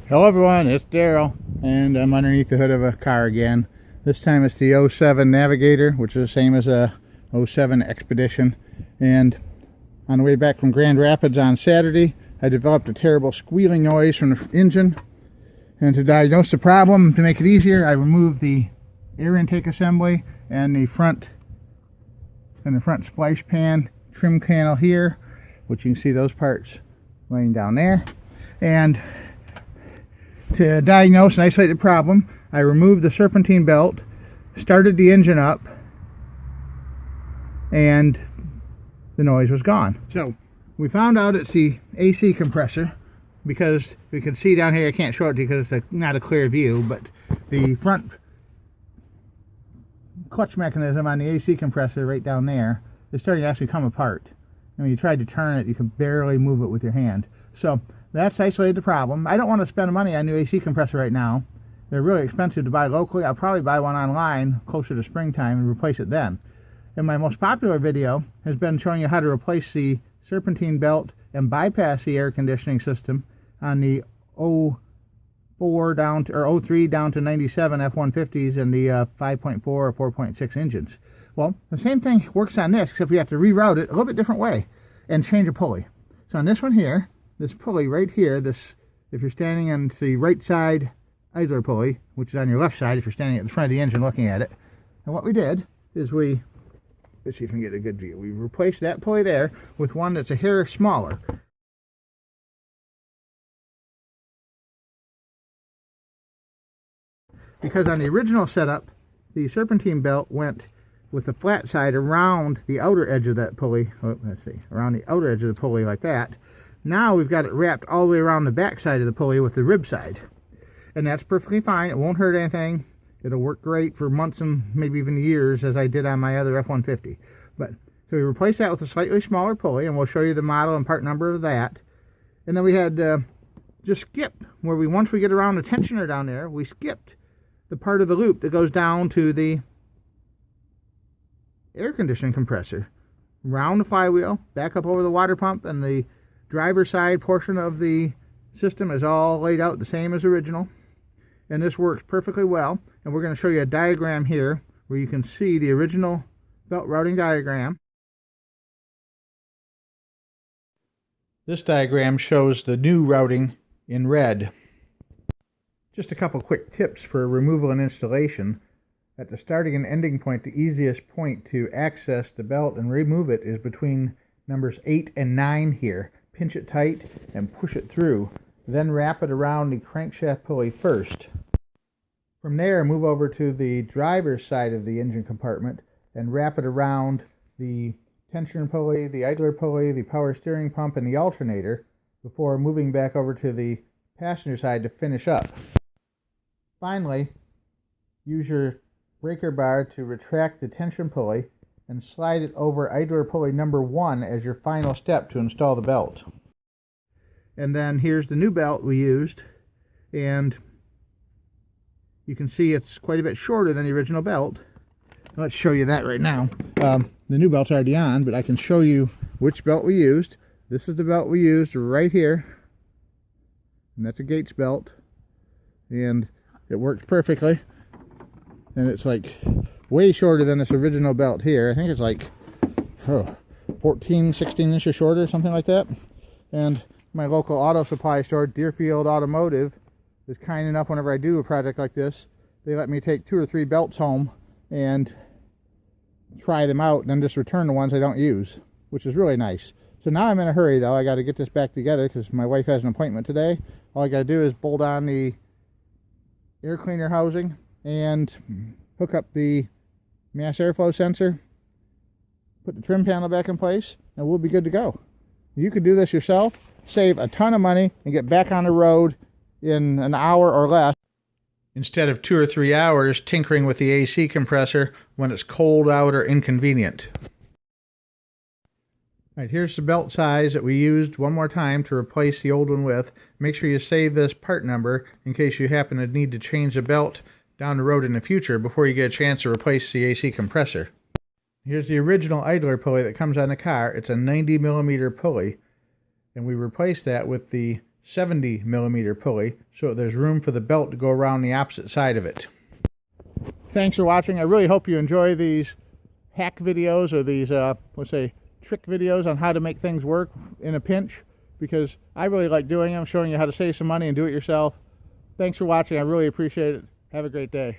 Hello everyone, it's Daryl, and I'm underneath the hood of a car again. This time it's the 07 Navigator, which is the same as a 07 Expedition. And on the way back from Grand Rapids on Saturday, I developed a terrible squealing noise from the engine. And to diagnose the problem, to make it easier, I removed the air intake assembly and the front splash pan trim panel here, which you can see those parts laying down there. And to diagnose and isolate the problem, I removed the serpentine belt, started the engine up, and the noise was gone. So we found out it's the AC compressor, because we can see down here, I can't show it to you because it's not a clear view, but the front clutch mechanism on the AC compressor right down there is starting to actually come apart. And when you tried to turn it, you could barely move it with your hand. So that's isolated the problem. I don't want to spend money on new AC compressor right now. They're really expensive to buy locally. I'll probably buy one online closer to springtime and replace it then. And my most popular video has been showing you how to replace the serpentine belt and bypass the air conditioning system on the 03 down to 97 F150s and the 5.4 or 4.6 engines. Well, the same thing works on this, except we have to reroute it a little bit different way and change a pulley. So on this one here, this pulley right here, this, if you're standing on the right side idler pulley, which is on your left side if you're standing at the front of the engine looking at it, and what we did is let's see if we can get a good view. We replaced that pulley there with one that's a hair smaller. Because on the original setup, the serpentine belt went with the flat side around the outer edge of that pulley. Oh, let's see, around the outer edge of the pulley like that. Now we've got it wrapped all the way around the back side of the pulley with the rib side. And that's perfectly fine. It won't hurt anything. It'll work great for months and maybe even years, as I did on my other F150. So we replaced that with a slightly smaller pulley, and we'll show you the model and part number of that. And then we had just skipped, once we get around the tensioner down there, we skipped the part of the loop that goes down to the air conditioning compressor. Round the flywheel, back up over the water pump, and the driver's side portion of the system is all laid out the same as original. And this works perfectly well. And we're going to show you a diagram here where you can see the original belt routing diagram. This diagram shows the new routing in red. Just a couple quick tips for removal and installation. At the starting and ending point, the easiest point to access the belt and remove it is between numbers 8 and 9 here. Pinch it tight and push it through. Then wrap it around the crankshaft pulley first. From there, move over to the driver's side of the engine compartment and wrap it around the tensioner pulley, the idler pulley, the power steering pump, and the alternator before moving back over to the passenger side to finish up. Finally, use your breaker bar to retract the tension pulley and slide it over idler pulley number 1 as your final step to install the belt. And then here's the new belt we used, and you can see it's quite a bit shorter than the original belt. Let's show you that right now. The new belt's already on, but I can show you which belt we used. This is the belt we used right here, and that's a Gates belt, and it works perfectly. And it's like way shorter than this original belt here. I think it's like 14, 16 inches shorter, something like that. And my local auto supply store, Deerfield Automotive, is kind enough whenever I do a project like this, they let me take 2 or 3 belts home and try them out and then just return the ones I don't use, which is really nice. So now I'm in a hurry though. I got to get this back together because my wife has an appointment today. All I got to do is bolt on the air cleaner housing and hook up the mass airflow sensor, put the trim panel back in place, and we'll be good to go. You could do this yourself, save a ton of money, and get back on the road in an hour or less, instead of 2 or 3 hours tinkering with the AC compressor when it's cold out or inconvenient. Alright, here's the belt size that we used one more time to replace the old one with. Make sure you save this part number in case you happen to need to change the belt down the road in the future before you get a chance to replace the AC compressor. Here's the original idler pulley that comes on the car. It's a 90mm pulley, and we replaced that with the 70mm pulley so there's room for the belt to go around the opposite side of it. Thanks for watching. I really hope you enjoy these hack videos, or these let's say trick videos on how to make things work in a pinch, because I really like doing them, showing you how to save some money and do it yourself. Thanks for watching. I really appreciate it. Have a great day.